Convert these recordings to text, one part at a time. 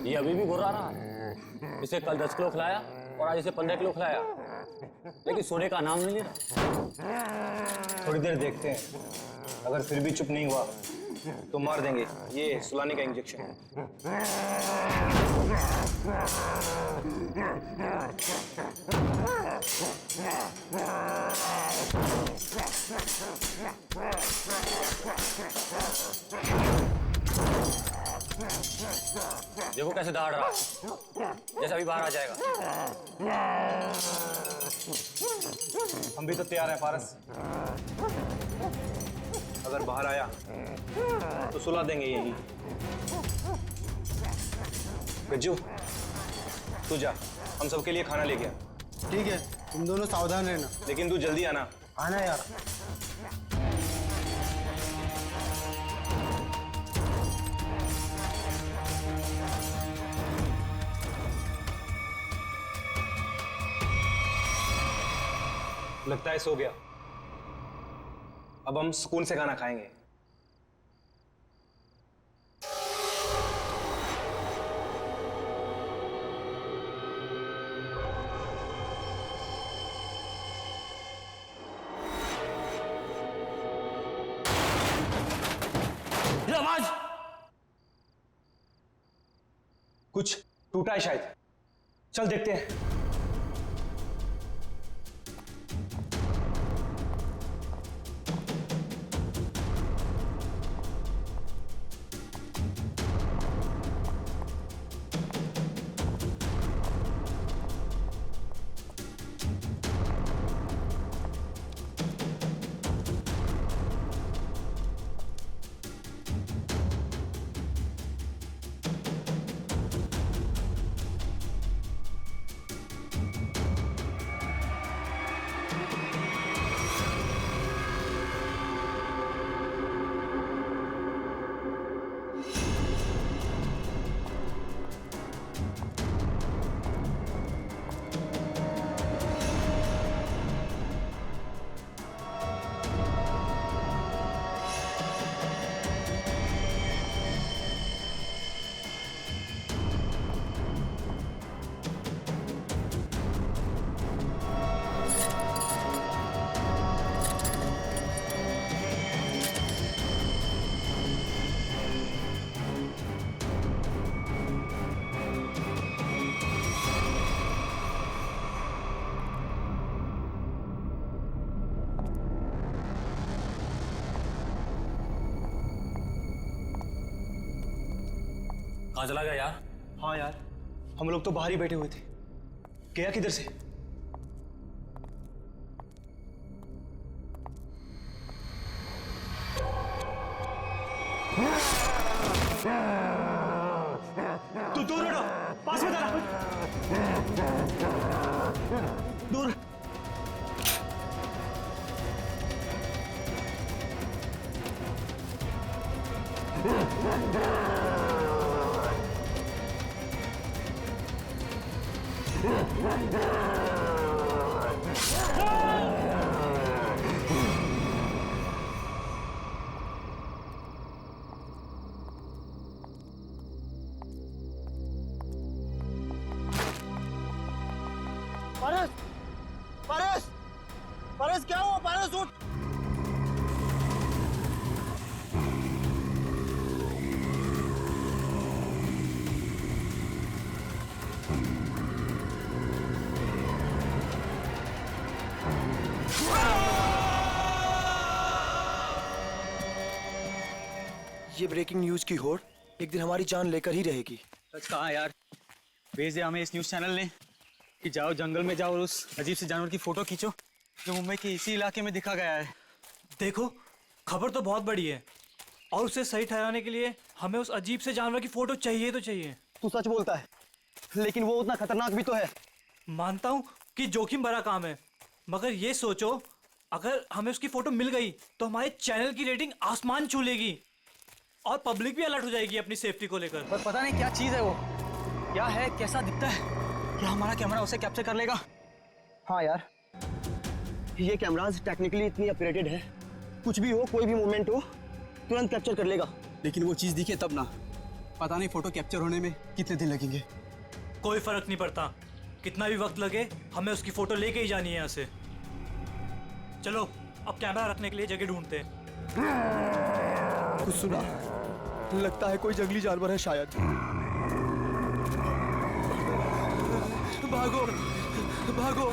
ये अभी भी घुरा रहा है। इसे कल 10 किलो खिलाया और आज इसे 15 किलो खिलाया, लेकिन सोने का नाम नहीं ले रहा। थोड़ी देर देखते हैं, अगर फिर भी चुप नहीं हुआ तो मार देंगे। ये सुलाने का इंजेक्शन है। देखो कैसे दौड़ रहा है, जैसे अभी बाहर आ जाएगा। हम भी तो तैयार हैं पारस। अगर बाहर आया तो सुला देंगे यही। गज्जू तू जा, हम सबके लिए खाना लेके आ। ठीक है, तुम दोनों सावधान रहना। लेकिन तू जल्दी आना। आना यार। लगता है सो गया। अब हम सुकून से खाना खाएंगे। ये आवाज कुछ टूटा है शायद। चल देखते हैं। कहाँ चला गया यार? हाँ यार, हम लोग तो बाहर ही बैठे हुए थे। गया किधर से? तू दूर हटो, पास में आना। दूर। पारस, पारस, पारस क्या हुआ? पारस उठ। ये ब्रेकिंग न्यूज की होड़ एक दिन हमारी जान लेकर ही रहेगी। सच कहा यार, भेज दिया हमें इस न्यूज चैनल ने कि जाओ जंगल में जाओ और उस अजीब से जानवर की फोटो खींचो जो मुंबई के इसी इलाके में दिखा गया है। देखो, खबर तो बहुत बड़ी है और उसे सही ठहराने के लिए हमें उस अजीब से जानवर की फोटो चाहिए तो चाहिए। तू सच बोलता है, लेकिन वो उतना खतरनाक भी तो है। मानता हूँ कि जोखिम भरा काम है, मगर ये सोचो अगर हमें उसकी फोटो मिल गई तो हमारे चैनल की रेटिंग आसमान छू लेगी और पब्लिक भी अलर्ट हो जाएगी अपनी सेफ्टी को लेकर। पर पता नहीं क्या चीज है वो, क्या है, कैसा दिखता है, क्या हमारा कैमरा उसे कैप्चर कर लेगा? हाँ यार, ये कैमराज टेक्निकली इतनी अपग्रेडेड है, कुछ भी हो, कोई भी मूवमेंट हो, तुरंत कैप्चर कर लेगा। लेकिन वो चीज दिखे तब ना, पता नहीं फोटो कैप्चर होने में कितने दिन लगेंगे। कोई फर्क नहीं पड़ता, कितना भी वक्त लगे हमें उसकी फोटो लेके ही जानी है यहाँ से। चलो अब कैमरा रखने के लिए जगह ढूंढते हैं। कुछ सुना? लगता है कोई जंगली जानवर है शायद। भागो भागो।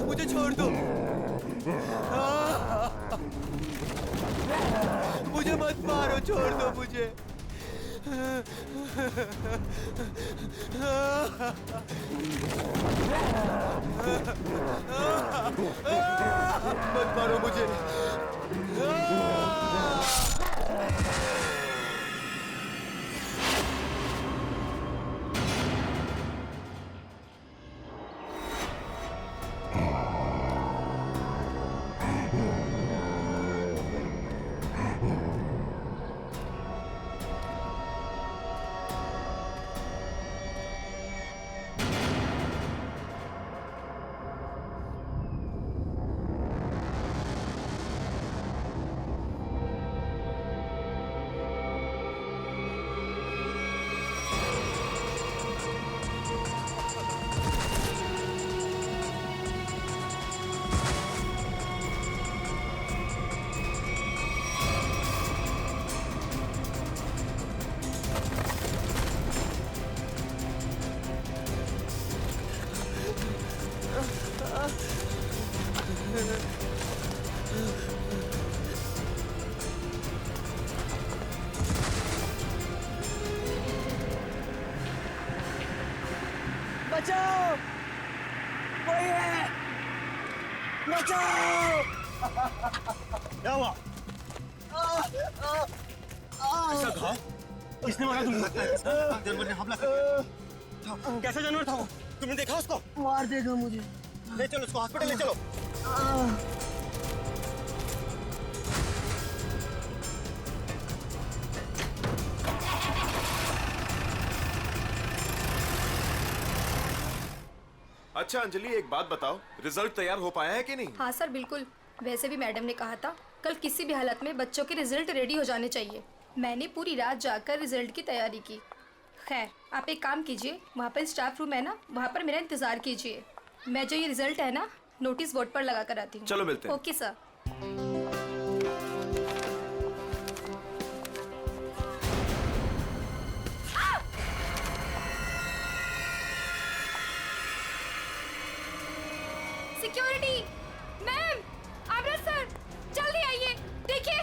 मुझे छोड़ दो, मुझे मत मारो, छोड़ दो मुझे। मत मारो मुझे। बचाओ, कोई है, बचाओ। क्या हुआ? ऐसा घाव इसने मारा तुमको? जानवर ने हमला कर दिया। कैसा जानवर था वो? तुमने देखा उसको? मार देगा मुझे। ले चलो उसको हॉस्पिटल ले चलो। अच्छा अंजलि, एक बात बताओ, रिजल्ट तैयार हो पाया है कि नहीं? हाँ सर, बिल्कुल। वैसे भी मैडम ने कहा था कल किसी भी हालत में बच्चों के रिजल्ट रेडी हो जाने चाहिए। मैंने पूरी रात जाकर रिजल्ट की तैयारी की। खैर, आप एक काम कीजिए, वहाँ पर स्टाफ रूम है ना, वहाँ पर मेरा इंतज़ार कीजिए। मैं जो ये रिजल्ट है ना, नोटिस बोर्ड पर लगा कर आती हूँ। चलो मिलते हैं। Okay sir. Security ma'am, Amrat sir, जल्दी आइए। देखिए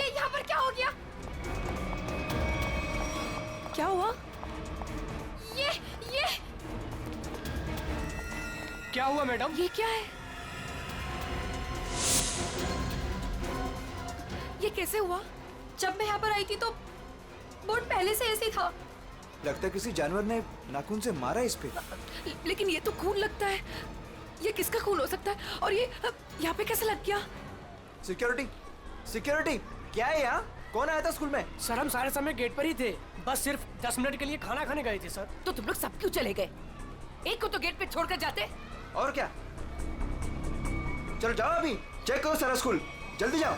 ये यहाँ पर क्या हो गया। क्या हुआ? ये क्या हुआ मैडम? ये क्या है? ये कैसे हुआ? जब मैं यहाँ पर आई थी तो बोर्ड पहले से ऐसे था। लगता है किसी जानवर ने नाखून से मारा इस पे। लेकिन ये तो खून लगता है। ये किसका खून हो सकता है? और ये यहाँ पे कैसे लग गया? सिक्योरिटी, सिक्योरिटी, क्या है यहाँ? कौन आया था स्कूल में? सर हम सारे समय गेट पर ही थे, बस सिर्फ 10 मिनट के लिए खाना खाने गए थे सर। तो तुम लोग सब क्यों चले गए? एक को तो गेट पे छोड़कर जाते। और क्या? चलो जाओ, अभी चेक करो सारा स्कूल। जल्दी जाओ।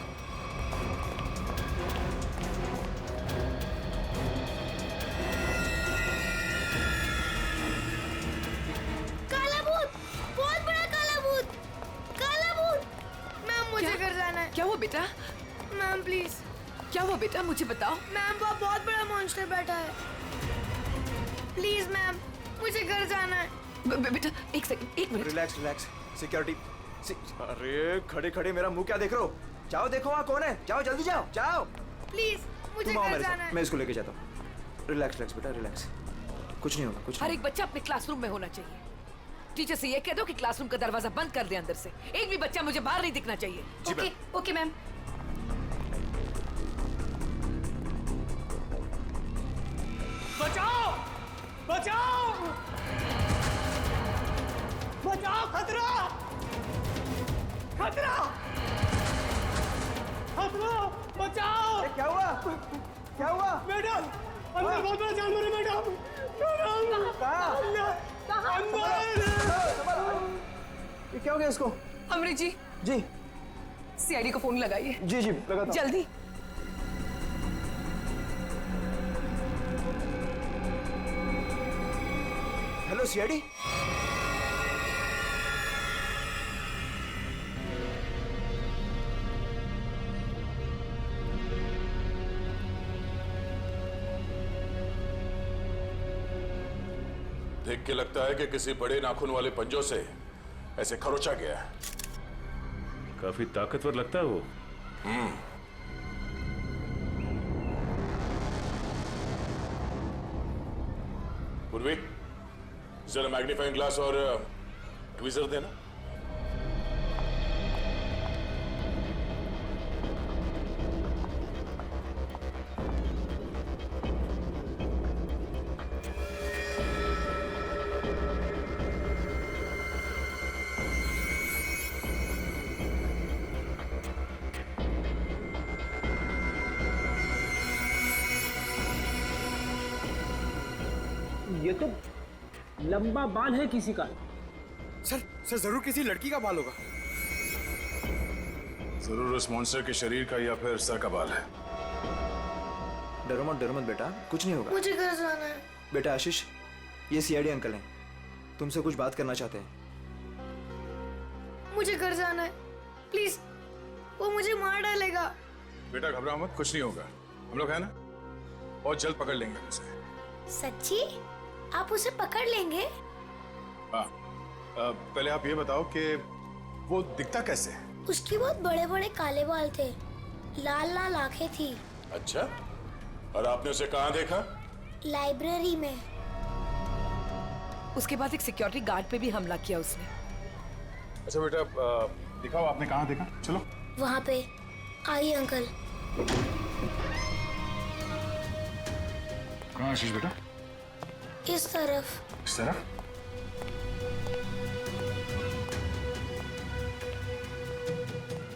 काला भूत, बहुत बड़ा काला भूत, काला भूत। मैम मुझे घर जाना है। क्या हुआ बेटा? Ma'am please. क्या हुआ बेटा, मुझे बताओ। मैम वो बहुत बड़ा मॉन्स्टर बैठा है। प्लीज मैम, मुझे घर जाना है। बेटा एक सेकंड, एक मिनट। Relax relax. सिक्योरिटी। अरे खड़े खड़े मेरा मुंह क्या देख रहे हो? जाओ देखो वहाँ कौन है। जाओ जल्दी जाओ जाओ। प्लीज मुझे तुम आओ घर मेरे जाना साथ, है। मैं इसको लेके जाता हूँ। रिलैक्स रिलैक्स बेटा रिलैक्स। कुछ नहीं होगा कुछ हर नहीं। एक बच्चा अपने क्लासरूम में होना चाहिए। टीचर से ये कह दो कि क्लासरूम का दरवाजा बंद कर दे अंदर से। एक भी बच्चा मुझे बाहर नहीं दिखना चाहिए। Okay okay ma'am. बचाओ बचाओ बचाओ, खतरा खतरा खतरा, बचाओ। क्या हुआ? क्या हुआ? मैडम अंदर बहुत बड़ा जानवर है मैडम। मैडम कहाँ? अंदर। ये क्या हो गया इसको? अमृत जी, जी सीआईडी को फोन लगाइए। जी जी लगाता हूँ। जल्दी। Hello CID. देख के लगता है कि किसी बड़े नाखून वाले पंजों से ऐसे खरोचा गया है। काफी ताकतवर लगता है वो। पूर्वी, जरा मैग्नीफाइंग ग्लास और ट्वीजर देना। ये तो लंबा बाल है किसी का। सर जरूर किसी लड़की का बाल होगा। जरूर उस मॉन्स्टर के शरीर का या फिर सर का बाल है। डरो मत बेटा, कुछ नहीं होगा। मुझे घर जाना है। बेटा आशीष, ये सीआईडी अंकल हैं, तुमसे कुछ बात करना चाहते हैं। मुझे घर जाना है प्लीज, वो मुझे मार डालेगा। बेटा घबराओ मत, कुछ नहीं होगा। हम लोग है ना, बहुत जल्द पकड़ लेंगे उसे। सच्ची? आप उसे पकड़ लेंगे? हाँ, पहले आप ये बताओ कि वो दिखता कैसे है? उसके बहुत बड़े बड़े काले बाल थे, लाल लाल आंखें थी। अच्छा, और आपने उसे कहाँ देखा? लाइब्रेरी में। उसके बाद एक सिक्योरिटी गार्ड पे भी हमला किया उसने। अच्छा बेटा, दिखाओ आपने कहाँ देखा। चलो वहाँ पे। आइए अंकल। कहाँ आशीष बेटा? इस तरफ। इस तरफ?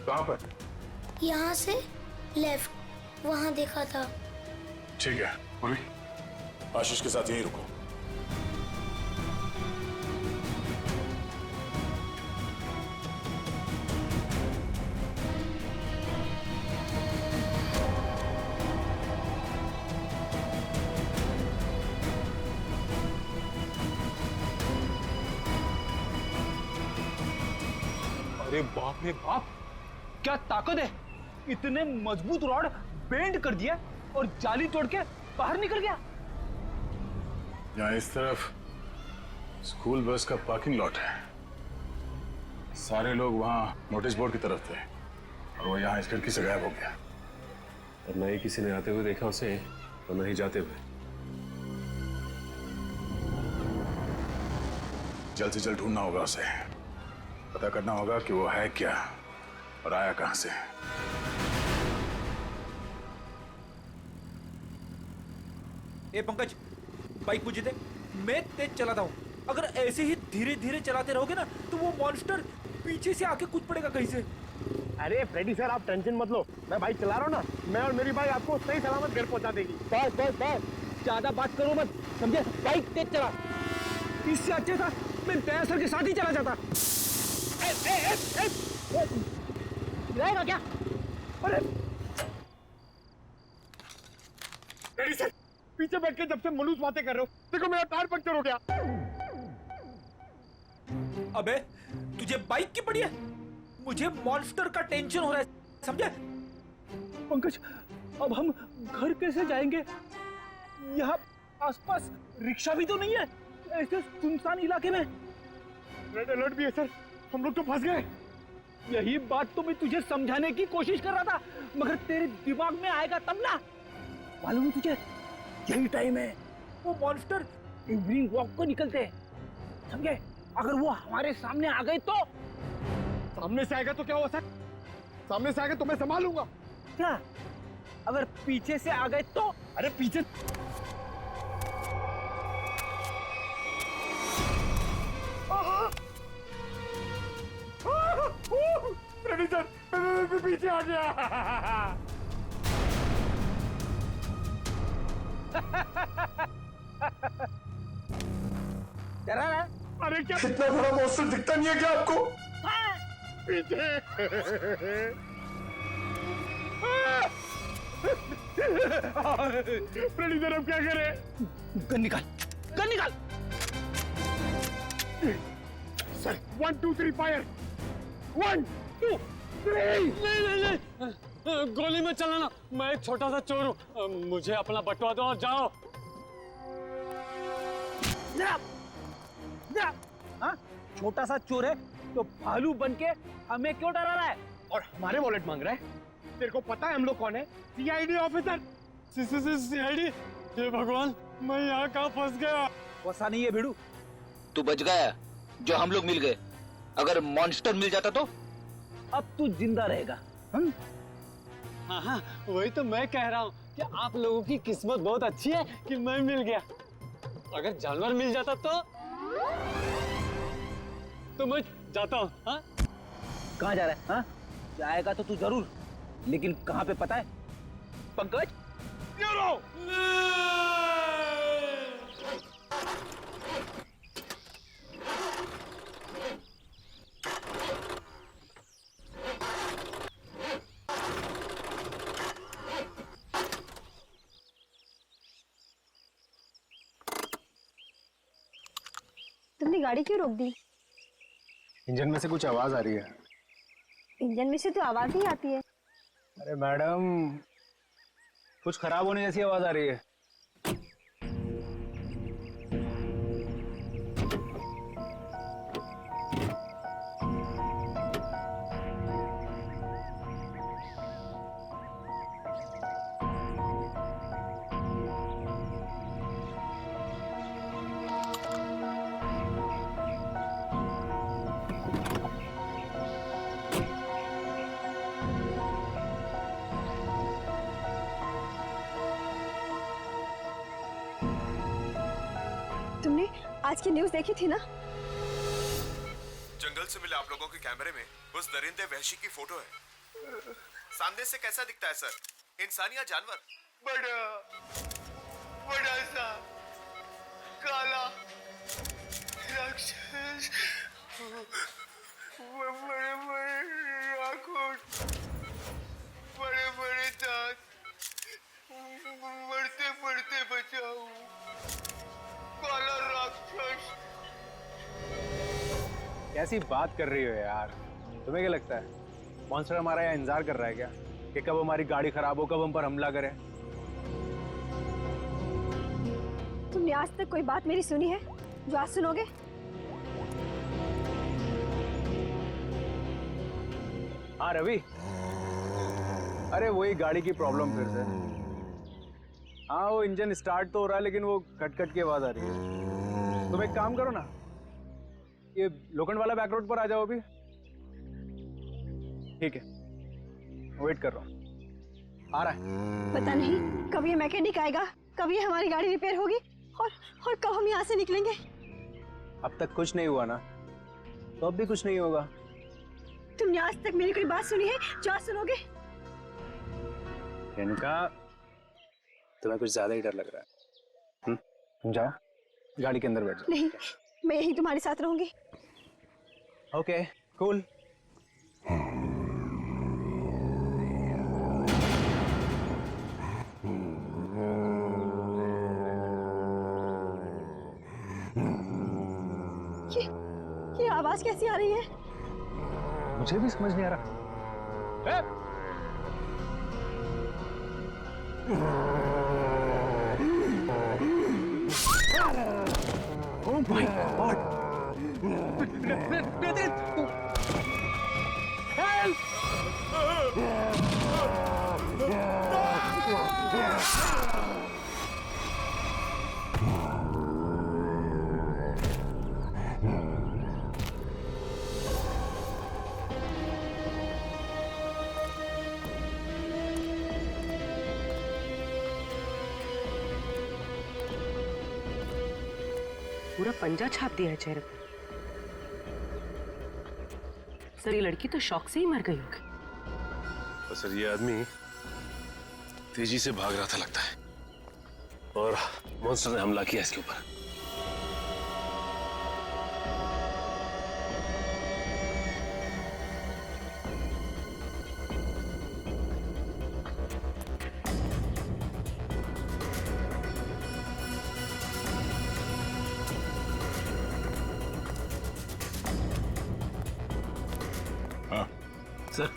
कहाँ पर? यहाँ से लेफ्ट, वहाँ देखा था। ठीक है, पूर्वी आशीष के साथ यहीं रुको। अरे बाप रे बाप, क्या ताकत है! इतने मजबूत रॉड बेंड कर दिया और जाली तोड़ के बाहर निकल गया। यहाँ इस तरफ स्कूल बस का पार्किंग लॉट है। सारे लोग वहाँ नोटिस बोर्ड की तरफ थे और वो यहाँ इस खिड़की से गायब हो गया। और न ही किसी ने आते हुए देखा उसे और न ही जाते हुए। जल्द से जल्द ढूंढना होगा उसे, पता करना होगा कि वो है क्या और आया कहां से। ए पंकज, बाइक मुझे दे, मैं तेज चलाता हूँ। अगर ऐसे ही धीरे धीरे चलाते रहोगे ना तो वो मॉन्स्टर पीछे से आके कूद पड़ेगा कहीं से। अरे फ्रेडी सर, आप टेंशन मत लो, मैं बाइक चला रहा हूँ ना, मैं और मेरी बाइक आपको सही सलामत घर पहुंचा देगी। बस बस बस, ज्यादा बात करो मत, समझे? बाइक तेज चला। इससे अच्छा था मैं तैयार सर के साथ ही चला जाता। रहेगा क्या? अरे रेडी सर, पीछे बैठ के जब से मनुष्य बातें कर रहे हो, देखो मेरा टायर पंक्चर हो गया। अबे तुझे बाइक की पड़ी है, मुझे मॉन्स्टर का टेंशन हो रहा है, समझे? पंकज, अब हम घर कैसे जाएंगे? यहाँ आसपास रिक्शा भी तो नहीं है, ऐसे सुनसान इलाके में। रेड अलर्ट भी है सर, हम लोग तो फंस गए। यही बात तो मैं तुझे समझाने की कोशिश कर रहा था, मगर तेरे दिमाग में आएगा तब ना। मालूम है तुझे, यही टाइम है वो मॉन्स्टर इवनिंग वॉक को निकलते हैं, समझे? अगर वो हमारे सामने आ गए तो? सामने से आएगा तो क्या हुआ सर? सामने से आएगा तो मैं संभालूंगा। क्या? अगर पीछे से आ गए तो? अरे पीछे रेडी सर, मैं पीछे आ गया। अरे क्या इतना बड़ा मॉन्स्टर दिखता नहीं है क्या आपको? पीछे रेडी सर, अब क्या करें? गन निकाल, गन निकाल। Sir 1 2 3 fire. 1 2 3। नहीं, गोली में चलाना, मैं एक छोटा सा चोर हूँ, मुझे अपना बटवा दो और जाओ। हाँ? छोटा सा चोर है तो भालू बन के हमें क्यों डरा रहा है और हमारे वॉलेट मांग रहा है? तेरे को पता है हम लोग कौन है? CID officer. सीआईडी? हे भगवान, मैं यहाँ कहाँ फंस गया? वैसा नहीं है भिड़ू, तू बच गया जो हम लोग मिल गए। अगर मॉन्स्टर मिल जाता तो? अब तू जिंदा रहेगा। हाँ हाँ, वही तो मैं कह रहा हूँ कि आप लोगों की किस्मत बहुत अच्छी है कि मैं मिल गया। अगर जानवर मिल जाता तो मैं जाता हूँ। हाँ? कहाँ जा रहा है? हाँ? जाएगा तो तू जरूर, लेकिन कहाँ पे पता है? पंकज, तुमने गाड़ी क्यों रोक दी? इंजन में से कुछ आवाज आ रही है। इंजन में से तो आवाज ही आती है। अरे मैडम, कुछ खराब होने जैसी आवाज आ रही है। तुमने आज की न्यूज़ देखी थी ना? जंगल से मिले आप लोगों के कैमरे में उस दरिंदे वहशी की फोटो है। सामने से कैसा दिखता है सर? इंसान या जानवर? बड़ा सा काला राक्षस, बड़े बड़े आंखों, बड़े बड़े दांत, बढ़ते बढ़ते बचाओ, काला राक्षस। कैसी बात कर रही हो यार? तुम्हें क्या लगता है मॉन्स्टर हमारा यहाँ इंतजार कर रहा है क्या कि कब हमारी गाड़ी खराब हो, कब हम पर हमला करे? तुमने आज तक कोई बात मेरी सुनी है जो आज सुनोगे? हाँ रवि, अरे वही गाड़ी की प्रॉब्लम फिर से। हाँ, वो इंजन स्टार्ट तो हो रहा है लेकिन वो कट कट की आवाज आ रही है। तुम एक काम करो ना, ये लोखंड वाला बैक रोड पर आ जाओ अभी। ठीक है, वेट कर रहा हूँ, आ रहा है। पता नहीं कब ये मैकेनिक आएगा, कब ये हमारी गाड़ी रिपेयर होगी और कब हम यहाँ से निकलेंगे। अब तक कुछ नहीं हुआ ना, तो अब भी कुछ नहीं होगा। तुमने आज तक मेरी कोई बात सुनी है जो आज सुनोगे? इनका तुम्हें कुछ ज्यादा ही डर लग रहा है। तुम जाओ, गाड़ी के अंदर बैठ जाओ। नहीं, मैं यही तुम्हारे साथ रहूंगी। Okay, cool. आवाज कैसी आ रही है? मुझे भी समझ नहीं आ रहा। Oh my God! हेल्प! पूरा पंजा छाप दिया है चेहरे पर। सर ये लड़की तो शौक से ही मर गई होगी। तो सर ये आदमी तेजी से भाग रहा था लगता है और मॉन्स्टर ने हमला किया इसके ऊपर। सर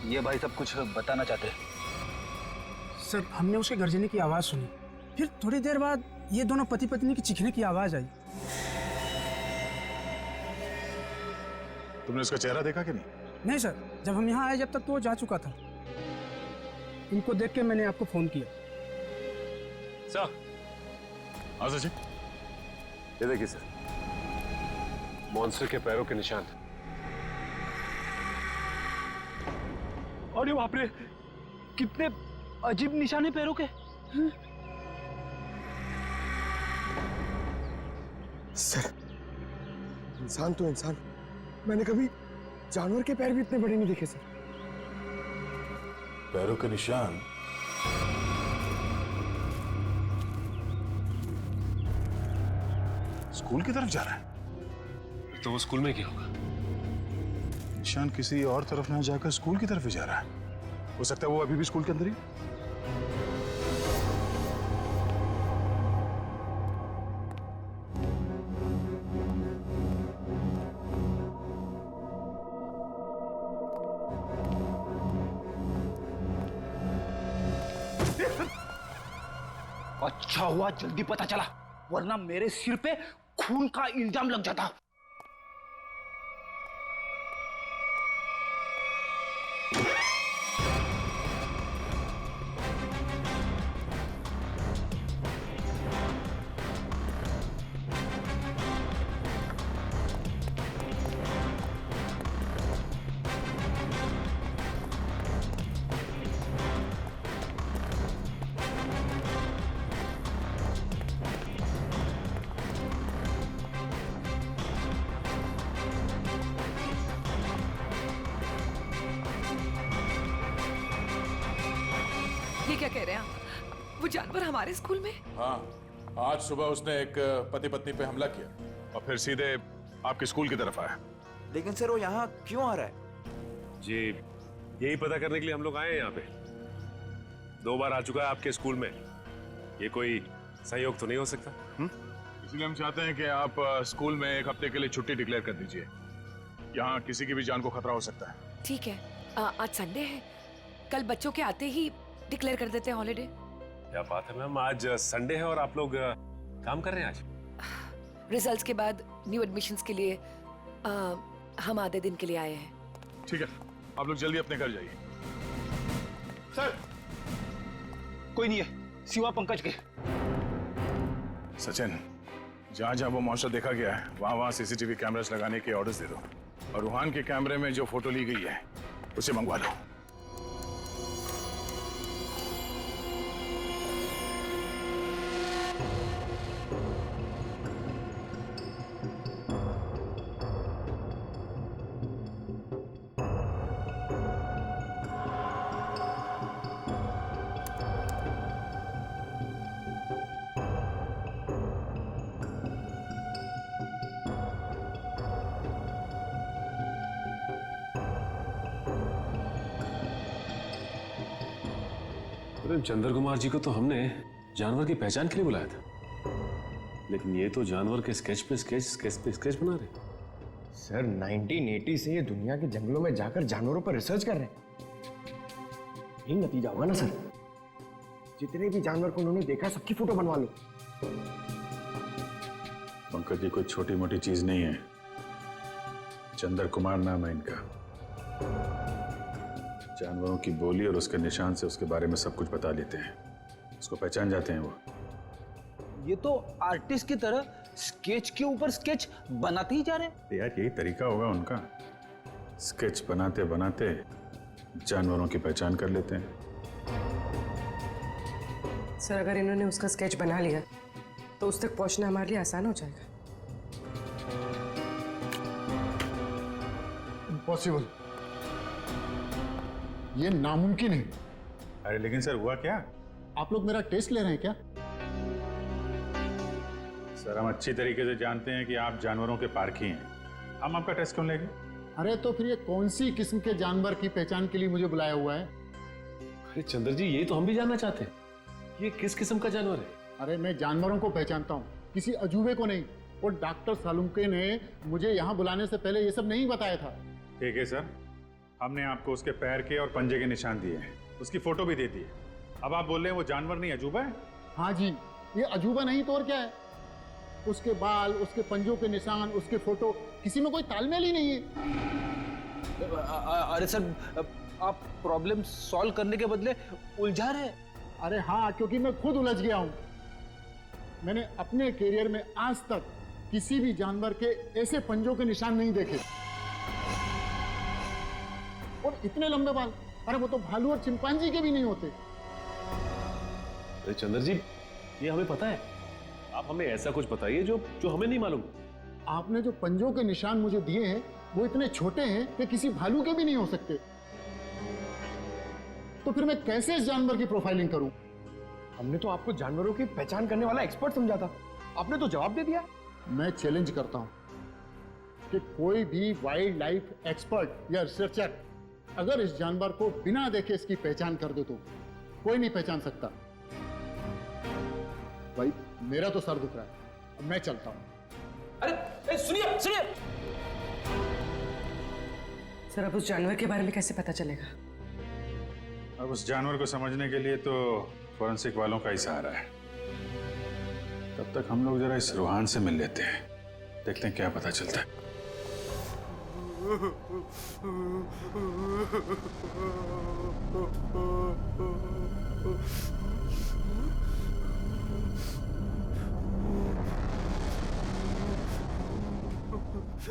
ये भाई सब कुछ बताना चाहते हैं। सर हमने उसके गर्जने की आवाज सुनी, फिर थोड़ी देर बाद ये दोनों पति पत्नी की चीखने की आवाज आई। तुमने उसका चेहरा देखा कि नहीं? नहीं सर, जब हम यहाँ आए जब तक तो वो जा चुका था। इनको देख के मैंने आपको फोन किया। सर हाँ सचिन, ये देखिए सर, मॉन्स्टर के पैरों के निशान। अरे बाप रे, कितने अजीब निशाने पैरों के। सर इंसान तो इंसान, मैंने कभी जानवर के पैर भी इतने बड़े नहीं देखे सर। पैरों के निशान? स्कूल की तरफ जा रहा है? तो वो स्कूल में क्या होगा? निशान किसी और तरफ ना जाकर स्कूल की तरफ ही जा रहा है। हो सकता है वो अभी भी स्कूल के अंदर ही। अच्छा हुआ जल्दी पता चला, वरना मेरे सिर पे खून का इल्जाम लग जाता। ये क्या कह रहे हैं आप? वो जानवर हमारे स्कूल में? हाँ, आज सुबह उसने एक पति पत्नी पे हमला किया और फिर सीधे आपके स्कूल की तरफ आया। लेकिन सर वो यहाँ क्यों आ रहा है? जी यही पता करने के लिए हम लोग आए हैं यहाँ पे। 2 बार आ चुका है आपके स्कूल में, ये कोई सहयोग तो नहीं हो सकता? इसलिए हम चाहते हैं कि आप स्कूल में 1 हफ्ते के लिए छुट्टी डिक्लेयर कर दीजिए। यहाँ किसी की भी जान को खतरा हो सकता है। ठीक है, आज संडे है, कल बच्चों के आते ही डिक्लेयर कर देते हैं हॉलिडे। क्या बात है मैम, आज संडे है और आप लोग काम कर रहे हैं आज? रिजल्ट्स के बाद न्यू एडमिशंस के लिए हम आधे दिन के लिए आए हैं। ठीक है, आप लोग जल्दी अपने घर जाइए। सर कोई नहीं है सिवा पंकज के। सचिन, जहाँ जहाँ वो मॉन्स्टर देखा गया है वहाँ सीसीटीवी कैमरास लगाने के ऑर्डर्स दे दो और रूहान के कैमरे में जो फोटो ली गई है उसे मंगवा लो। चंद्र कुमार जी को तो हमने जानवर की पहचान के लिए बुलाया था, लेकिन ये तो जानवर के स्केच पे स्केच बना रहे। सर 1980 से ये दुनिया के जंगलों में जाकर जानवरों पर रिसर्च कर रहे हैं। यही नतीजा होगा ना सर। जितने भी जानवर को उन्होंने देखा सबकी फोटो बनवा लो। पंकज जी कोई छोटी मोटी चीज नहीं है। चंद्र कुमार नाम है इनका। जानवरों की बोली और उसके निशान से उसके बारे में सब कुछ बता लेते हैं। उसको पहचान जाते हैं वो। ये तो आर्टिस्ट की तरह स्केच के ऊपर स्केच बनाते ही जा रहे हैं। यार यही तरीका होगा उनका। स्केच बनाते बनाते जानवरों की पहचान कर लेते हैं। सर अगर इन्होंने उसका स्केच बना लिया तो उस तक पहुंचना हमारे लिए आसान हो जाएगा। इम्पॉसिबल, ये नामुमकिन है। अरे लेकिन सर हुआ क्या? आप लोग मेरा टेस्ट ले रहे हैं क्या? सर हम अच्छी तरीके से जानते हैं कि आप जानवरों के पारखी हैं। हम आपका टेस्ट क्यों लेंगे? अरे तो फिर ये कौन सी किस्म के जानवर की पहचान के लिए मुझे बुलाया हुआ है? अरे चंद्र जी यही तो हम भी जानना चाहते हैं, ये किस किस्म का जानवर है? अरे मैं जानवरों को पहचानता हूँ, किसी अजूबे को नहीं। और डॉक्टर सालुंके ने मुझे यहाँ बुलाने से पहले ये सब नहीं बताया था। ठीक है सर, हमने आपको उसके पैर के और पंजे के निशान दिए हैं, उसकी फोटो भी दे दी है। अब आप बोल रहे हैं वो जानवर नहीं अजूबा है? हाँ जी, ये अजूबा नहीं तो और क्या है। उसके बाल, उसके पंजों के निशान, उसके फोटो, किसी में कोई तालमेल ही नहीं है। अरे सर आप प्रॉब्लम सॉल्व करने के बदले उलझा रहे हैं। अरे हाँ, क्योंकि मैं खुद उलझ गया हूँ। मैंने अपने करियर में आज तक किसी भी जानवर के ऐसे पंजों के निशान नहीं देखे। और इतने लंबे बाल, अरे वो तो भालू और चिंपांजी के भी नहीं होते। अरे चंद्र जी ये हमें पता है, आप हमें ऐसा कुछ बताइए जो हमें नहीं मालूम। आपने जो पंजों के निशान मुझे दिए हैं वो इतने छोटे हैं कि किसी भालू के भी नहीं हो सकते। तो फिर मैं कैसे इस जानवर की प्रोफाइलिंग करूं? हमने तो आपको जानवरों की पहचान करने वाला एक्सपर्ट समझा था, आपने तो जवाब दे दिया। मैं चैलेंज करता हूं कि कोई भी वाइल्ड लाइफ एक्सपर्ट या रिसर्चर अगर इस जानवर को बिना देखे इसकी पहचान कर दे तो कोई नहीं पहचान सकता। भाई मेरा तो सर दुख रहा है, अब मैं चलता हूं। अरे सुनिए सुनिए, सर अब उस जानवर के बारे में कैसे पता चलेगा? अब उस जानवर को समझने के लिए तो फॉरेंसिक वालों का ही सहारा है। तब तक हम लोग जरा इस रूहान से मिल लेते हैं, देखते हैं क्या पता चलता है।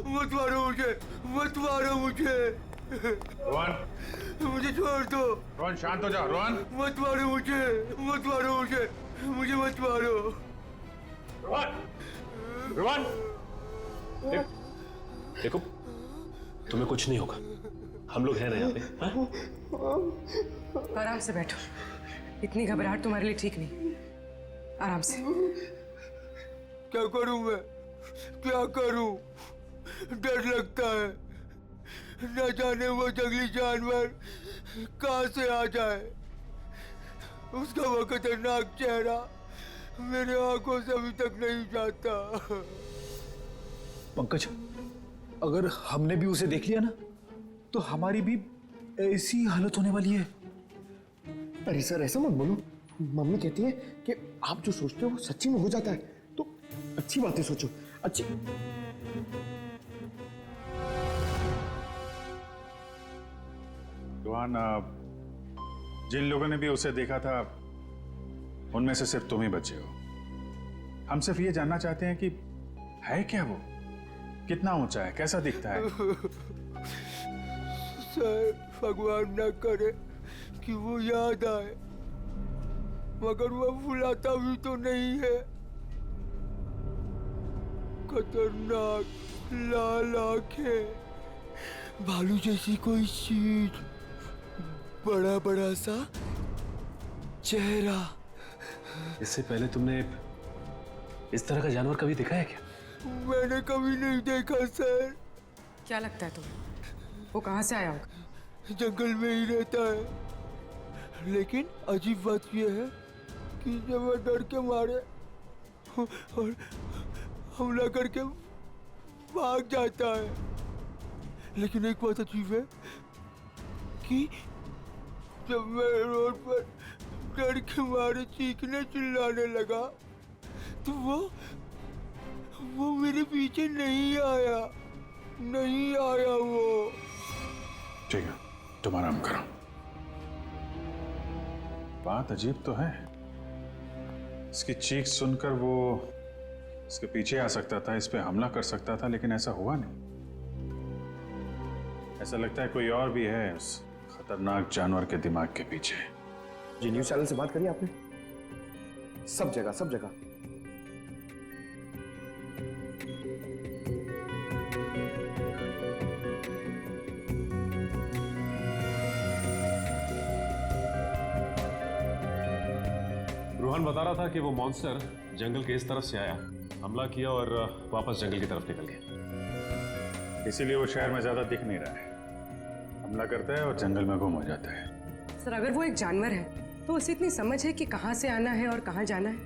मत मारो मुझे, मत मारो मुझे। रोहन, मुझे छोड़ दो। रोहन शांत हो जाओ। रोहन मत मारो मुझे, मत मारो मुझे, मुझे मत मारो। रोहन, रोहन, देखो तुम्हें कुछ नहीं होगा, हम लोग हैं ना यहाँ पे। हाँ? आराम से बैठो, इतनी घबराहट तुम्हारे लिए ठीक नहीं। आराम से। क्या करूं मैं, क्या करूं? डर लगता है, न जाने वो जंगली जानवर कहां से आ जाए। उसका वो खतरनाक चेहरा मेरे आंखों से अभी तक नहीं जाता। पंकज, अगर हमने भी उसे देख लिया ना तो हमारी भी ऐसी हालत होने वाली है। अरे सर ऐसा मत बोलो, मम्मी कहती है कि आप जो सोचते हो वो सच्ची में हो जाता है, तो अच्छी बातें सोचो। अच्छी रोहन, जिन लोगों ने भी उसे देखा था उनमें से सिर्फ तुम ही बचे हो। हम सिर्फ ये जानना चाहते हैं कि है क्या वो, कितना ऊंचा है, कैसा दिखता है। सर भगवान न करे कि वो याद आए, मगर वो भुलाता भी तो नहीं है। खतरनाक लाल आंखें, भालू जैसी कोई चीज, बड़ा बड़ा सा चेहरा। इससे पहले तुमने इस तरह का जानवर कभी देखा है क्या? मैंने कभी नहीं देखा सर। क्या लगता है तुम्हें वो कहाँ से आया होगा? जंगल में ही रहता है, लेकिन अजीब बात यह है कि जब वह डर के मारे और हमला करके भाग जाता है। लेकिन एक बात अजीब है कि जब मैं रोड पर डर के मारे चीखने चिल्लाने लगा तो वो मेरे पीछे नहीं आया वो। ठीक है, तुम आराम करो। बात अजीब तो है। इसकी चीख सुनकर वो इसके पीछे आ सकता था, इस पे हमला कर सकता था, लेकिन ऐसा हुआ नहीं। ऐसा लगता है कोई और भी है उस खतरनाक जानवर के दिमाग के पीछे। जी न्यूज चैनल से बात करी आपने? सब जगह। रोहन बता रहा था कि वो मॉन्स्टर जंगल के इस तरफ से आया, हमला किया और वापस जंगल की तरफ निकल गया। इसीलिए वो शहर में ज्यादा दिख नहीं रहा है। हमला करता है और जंगल में गुम हो जाता है। सर अगर वो एक जानवर है तो उसे इतनी समझ है कि कहाँ से आना है और कहाँ जाना है?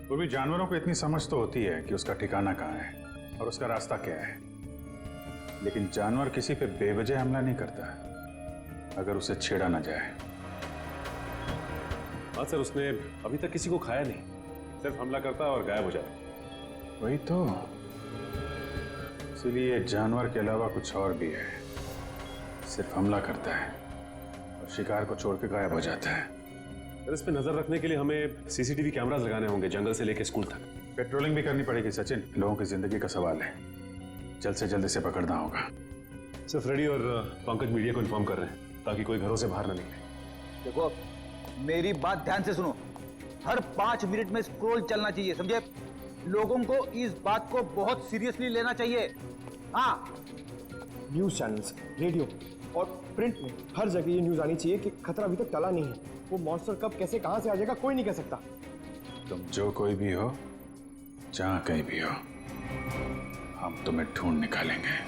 वो भी जानवरों को इतनी समझ तो होती है कि उसका ठिकाना कहाँ है और उसका रास्ता क्या है, लेकिन जानवर किसी पे बेवजह हमला नहीं करता अगर उसे छेड़ा ना जाए। हाँ सर, उसने अभी तक किसी को खाया नहीं, सिर्फ हमला करता है और गायब हो जाता। वही तो, इसीलिए जानवर के अलावा कुछ और भी है। सिर्फ हमला करता है और शिकार को छोड़ के गायब हो जाता है। सर, इस पे नजर रखने के लिए हमें सीसीटीवी कैमरास लगाने होंगे जंगल से लेकर स्कूल तक। पेट्रोलिंग भी करनी पड़ेगी सचिन, लोगों की जिंदगी का सवाल है। जल्द से जल्द इसे पकड़ना होगा। सर, फ्रेडी और पंकज मीडिया को इन्फॉर्म कर रहे हैं ताकि कोई घरों से बाहर ना निकले। देखो मेरी बात ध्यान से सुनो, हर 5 मिनट में स्क्रॉल चलना चाहिए, समझे? लोगों को इस बात को बहुत सीरियसली लेना चाहिए। हाँ, न्यूज चैनल्स, रेडियो और प्रिंट में हर जगह ये न्यूज आनी चाहिए कि खतरा अभी तक टला नहीं है। वो मॉन्स्टर कब कैसे कहां से आ जाएगा कोई नहीं कह सकता। तुम जो कोई भी हो, जहां कहीं भी हो, हम तुम्हें ढूंढ निकालेंगे।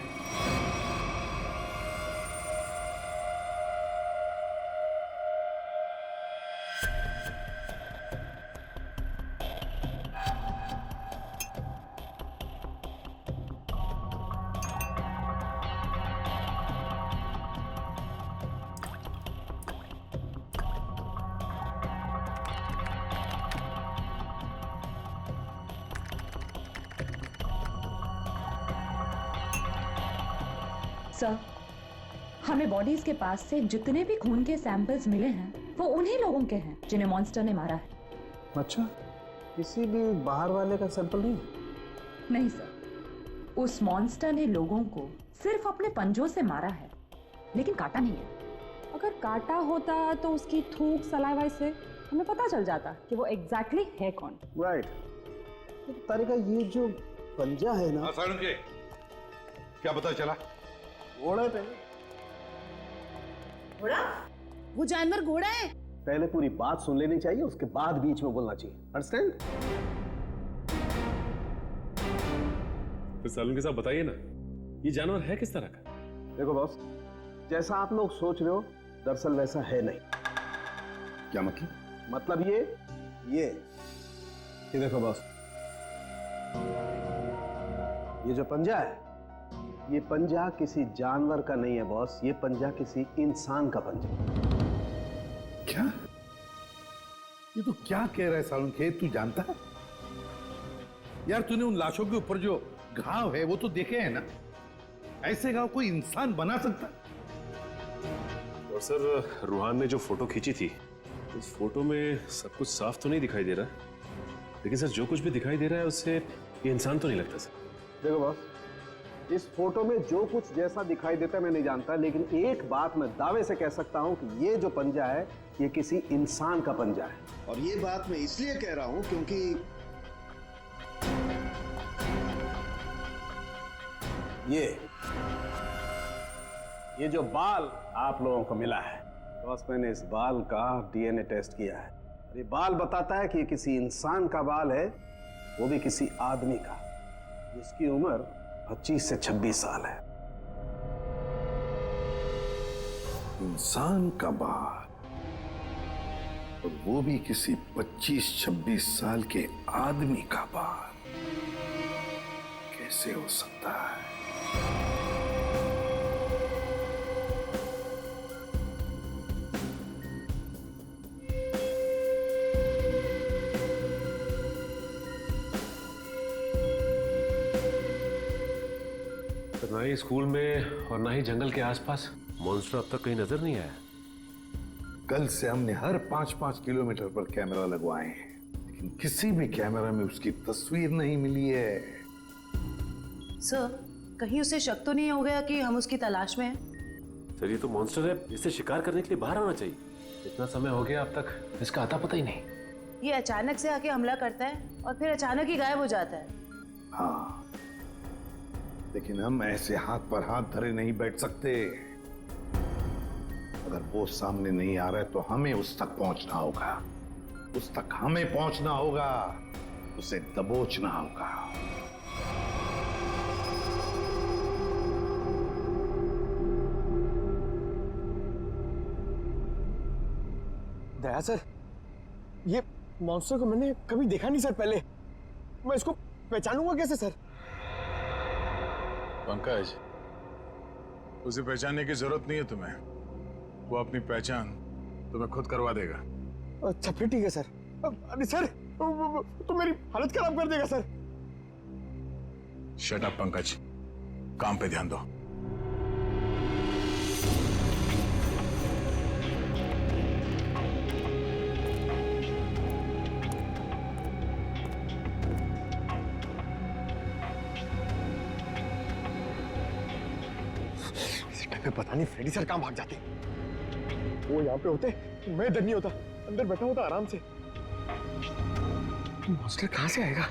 सर, हमें बॉडीज के पास से जितने भी खून के सैंपल्स मिले हैं वो उन्हीं लोगों के हैं जिन्हें मॉन्स्टर ने मारा है। अच्छा, किसी भी बाहर वाले का सैंपल नहीं? नहीं सर, उस मॉन्स्टर ने लोगों को सिर्फ अपने पंजों से मारा है, लेकिन काटा नहीं है। अगर काटा होता तो उसकी थूक सलाइवा से हमें पता चल जाता कि वो एग्जैक्टली है कौन। राइट। तारिका, ये जो पंजा है ना, सारुण के क्या पता चला? घोड़े पे। घोड़ा? वो जानवर घोड़ा है? पहले पूरी बात सुन लेनी चाहिए, उसके बाद बीच में बोलना चाहिए। अंडरस्टैंड? तो सारुण के साथ बताइए ना, ये जानवर है किस तरह का? देखो बॉस, जैसा आप लोग सोच रहे हो दरअसल वैसा है नहीं। क्या मतलब? मतलब ये देखो बॉस, ये जो पंजा है, ये पंजा किसी जानवर का नहीं है बॉस, ये पंजा किसी इंसान का पंजा। क्या? ये तो क्या कह रहा है सारुण के? तू जानता है यार, तूने उन लाशों के ऊपर जो घाव है वो तो देखे हैं ना? ऐसे घाव कोई इंसान बना सकता? और सर, रूहान ने जो फोटो खींची थी, उस फोटो में सब कुछ साफ तो नहीं दिखाई दे रहा, लेकिन सर जो कुछ भी दिखाई दे रहा है उससे ये इंसान तो नहीं लगता सर। देखो बॉस, इस फोटो में जो कुछ जैसा दिखाई देता है मैं नहीं जानता, लेकिन एक बात मैं दावे से कह सकता हूं कि ये जो पंजा है ये किसी इंसान का पंजा है। और ये बात मैं इसलिए कह रहा हूं क्योंकि ये जो बाल आप लोगों को मिला है बॉस, मैंने इस बाल का डीएनए टेस्ट किया है। ये बाल बताता है कि ये किसी इंसान का बाल है, वो भी किसी आदमी का, जिसकी उम्र 25 से 26 साल है। इंसान का बाल, और वो भी किसी 25-26 साल के आदमी का बाल, कैसे हो सकता है? ना ही स्कूल में और ना ही जंगल के आसपास मॉन्स्टर अब तक कहीं नजर नहीं आया। कल से हमने हर 5-5 किलोमीटर पर कैमरा लगवाए हैं, लेकिन किसी भी कैमरा में उसकी तस्वीर नहीं मिली है। सर, कहीं उसे शक तो नहीं हो गया कि हम उसकी तलाश में हैं? सर ये तो मॉन्स्टर है, इसे शिकार करने के लिए बाहर आना चाहिए। इतना समय हो गया अब तक इसका आता पता ही नहीं। ये अचानक से आके हमला करता है और फिर अचानक ही गायब हो जाता है। हाँ, लेकिन हम ऐसे हाथ पर हाथ धरे नहीं बैठ सकते। अगर वो सामने नहीं आ रहा है तो हमें उस तक पहुंचना होगा, उस तक हमें पहुंचना होगा, उसे दबोचना होगा। दया सर, ये मॉन्स्टर को मैंने कभी देखा नहीं सर पहले। मैं इसको पहचानूंगा कैसे सर? पंकज, उसे पहचानने की जरूरत नहीं है तुम्हें, वो अपनी पहचान तुम्हें खुद करवा देगा। अच्छा फिर ठीक है सर। अरे सर, तो मेरी हालत खराब कर देगा सर। शट अप पंकज, काम पे ध्यान दो। पता नहीं फ्रेडी सर कहां भाग जाते। वो यहाँ पे होते मैं डर नहीं होता, अंदर बैठा होता आराम से। मॉन्स्टर कहां से आएगा?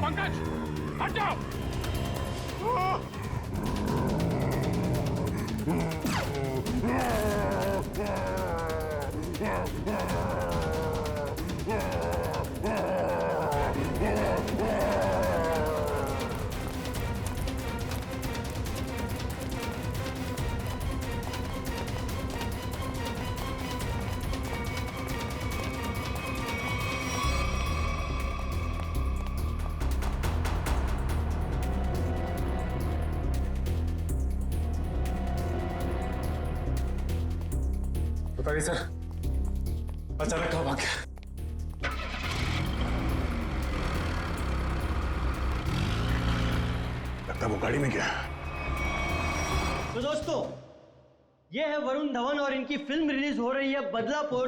पंकज, हट जाओ। पता नहीं सर, अचानक कहाँ भाग गया। लगता है वो गाड़ी में गया। तो दोस्तों, ये है वरुण धवन और इनकी फिल्म रिलीज हो रही है बदलापुर,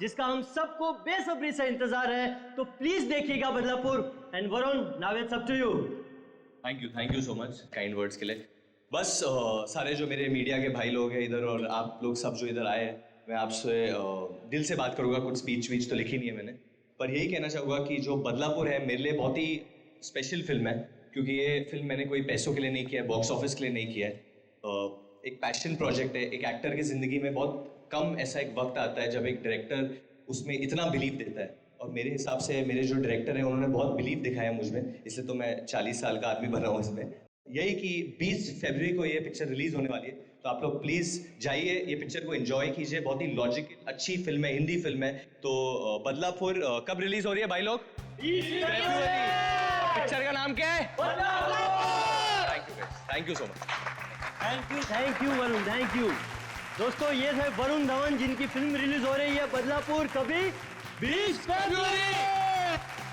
जिसका हम सबको बेसब्री से इंतजार है। तो प्लीज देखिएगा Badlapur. And Varun, now it's up to you. Thank you so much kind words के लिए। बस सारे जो मेरे मीडिया के भाई लोग हैं इधर और आप लोग सब जो इधर आए हैं, मैं आपसे दिल से बात करूँगा। कुछ स्पीच वीच तो लिखी नहीं है मैंने, पर यही कहना चाहूँगा कि जो बदलापुर है मेरे लिए बहुत ही स्पेशल फिल्म है, क्योंकि ये फिल्म मैंने कोई पैसों के लिए नहीं किया है, बॉक्स ऑफिस के लिए नहीं किया है। एक पैशन प्रोजेक्ट है। एक एक्टर की ज़िंदगी में बहुत कम ऐसा एक वक्त आता है जब एक डायरेक्टर उसमें इतना बिलीव देता है, और मेरे हिसाब से मेरे जो डायरेक्टर हैं उन्होंने बहुत बिलीव दिखाया मुझ में, इसलिए तो मैं 40 साल का आदमी बन रहा हूँ इसमें। यही कि 20 फरवरी को ये पिक्चर रिलीज होने वाली है, तो आप लोग प्लीज जाइए, ये पिक्चर को एंजॉय कीजिए। बहुत ही लॉजिकल अच्छी फिल्म है, हिंदी फिल्म है। तो बदलापुर कब रिलीज हो रही है भाई लोग? पिक्चर का नाम क्या है? Thank you so much. Thank you Varun, thank you. दोस्तों, ये थे वरुण धवन जिनकी फिल्म रिलीज हो रही है बदलापुर, कभी 20 फरवरी।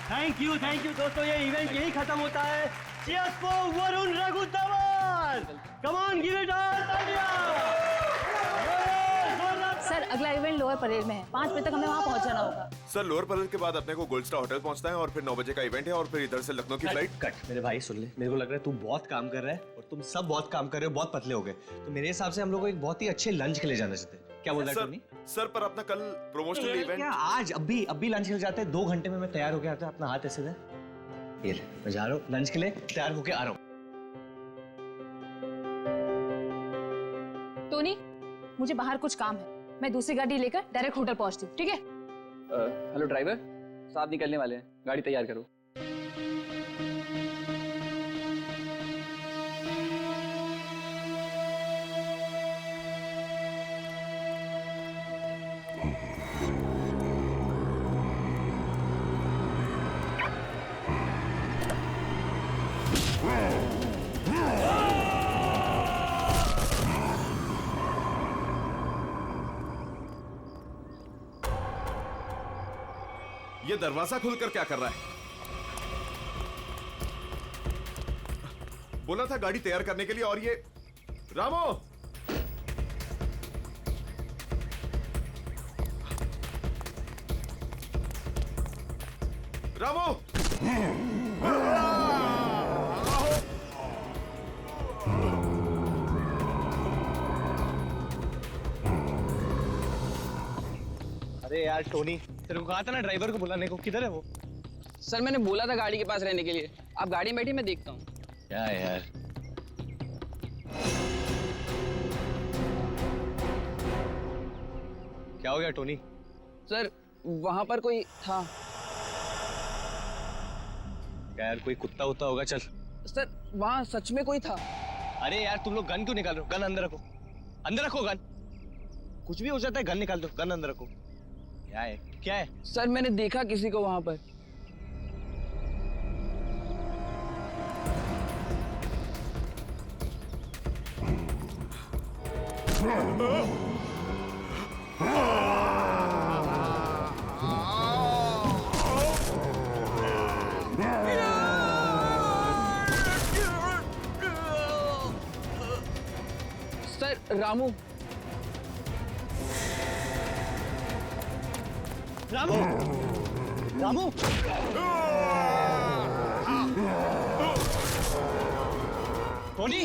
थैंक यू दोस्तों, ये इवेंट यही खत्म होता है। Cheers for Varun Raghu Dhawan. Come on, give it all, तालियां। सर, अगला इवेंट लोअर परेड में है। 5 बजे तक हमें वहाँ पहुँचाना होगा। सर, लोअर परेड के बाद अपने को गोल्ड स्टार होटल पहुंचना है और फिर 9 बजे का इवेंट है और फिर इधर से लखनऊ की फ्लाइट। कट मेरे भाई, सुन ले, मेरे को लग रहा है तू बहुत काम कर रहा है और तुम सब बहुत काम कर रहे हो, बहुत पतले हो गए। तो मेरे हिसाब से हम लोग को एक बहुत ही अच्छे लंच के लिए जाना चाहते हैं। क्या बोल रहा है टोनी? सर, पर अपना कल प्रमोशनल इवेंट क्या आज अभी लंच के लिए जाते हैं? 2 घंटे में मैं तैयार होके आता हूँ। अपना हाथ ऐसे दे। ये ले, मैं जा रहा हूँ लंच के लिए, तैयार होके आ रहा हूँ। टोनी, मुझे बाहर कुछ काम है, मैं दूसरी गाड़ी लेकर डायरेक्ट होटल पहुंचती हूँ, ठीक है? हेलो ड्राइवर साहब, निकलने वाले हैं, गाड़ी तैयार करो। ये दरवाजा खुलकर क्या कर रहा है? बोला था गाड़ी तैयार करने के लिए, और ये रामो! रामो! अरे यार टोनी, तेरे को कहा था ना ड्राइवर को बुलाने को, किधर है वो? सर मैंने बोला था गाड़ी के पास रहने के लिए। आप गाड़ी में बैठी, मैं देखता हूँ। क्या यार? क्या हो गया टोनी? सर वहां पर कोई था। क्या यार, कोई कुत्ता उत्ता होगा? चल। सर वहां सच में कोई था। अरे यार तुम लोग गन क्यों निकाल रहे हो? गन अंदर रखो, अंदर रखो गन। कुछ भी हो जाता है, गन निकाल दो, गन अंदर रखो। क्या है? क्या है? सर मैंने देखा किसी को वहां पर। Sir Ramu. Ramu! Ramu! Tony!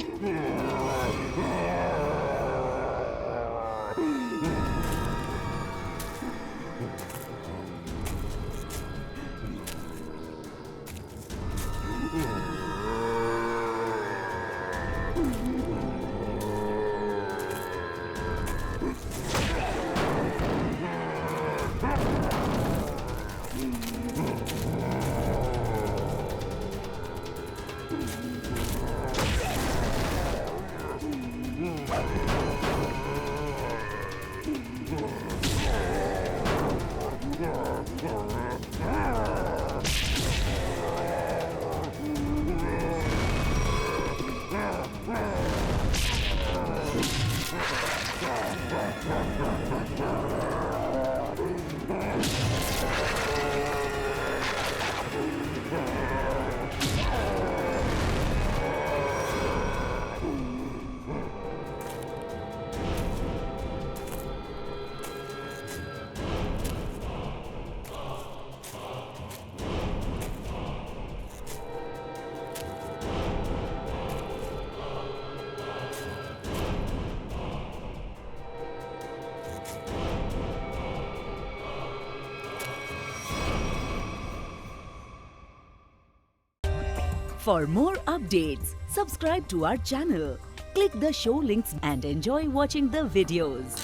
For more updates, subscribe to our channel, click the show links and enjoy watching the videos.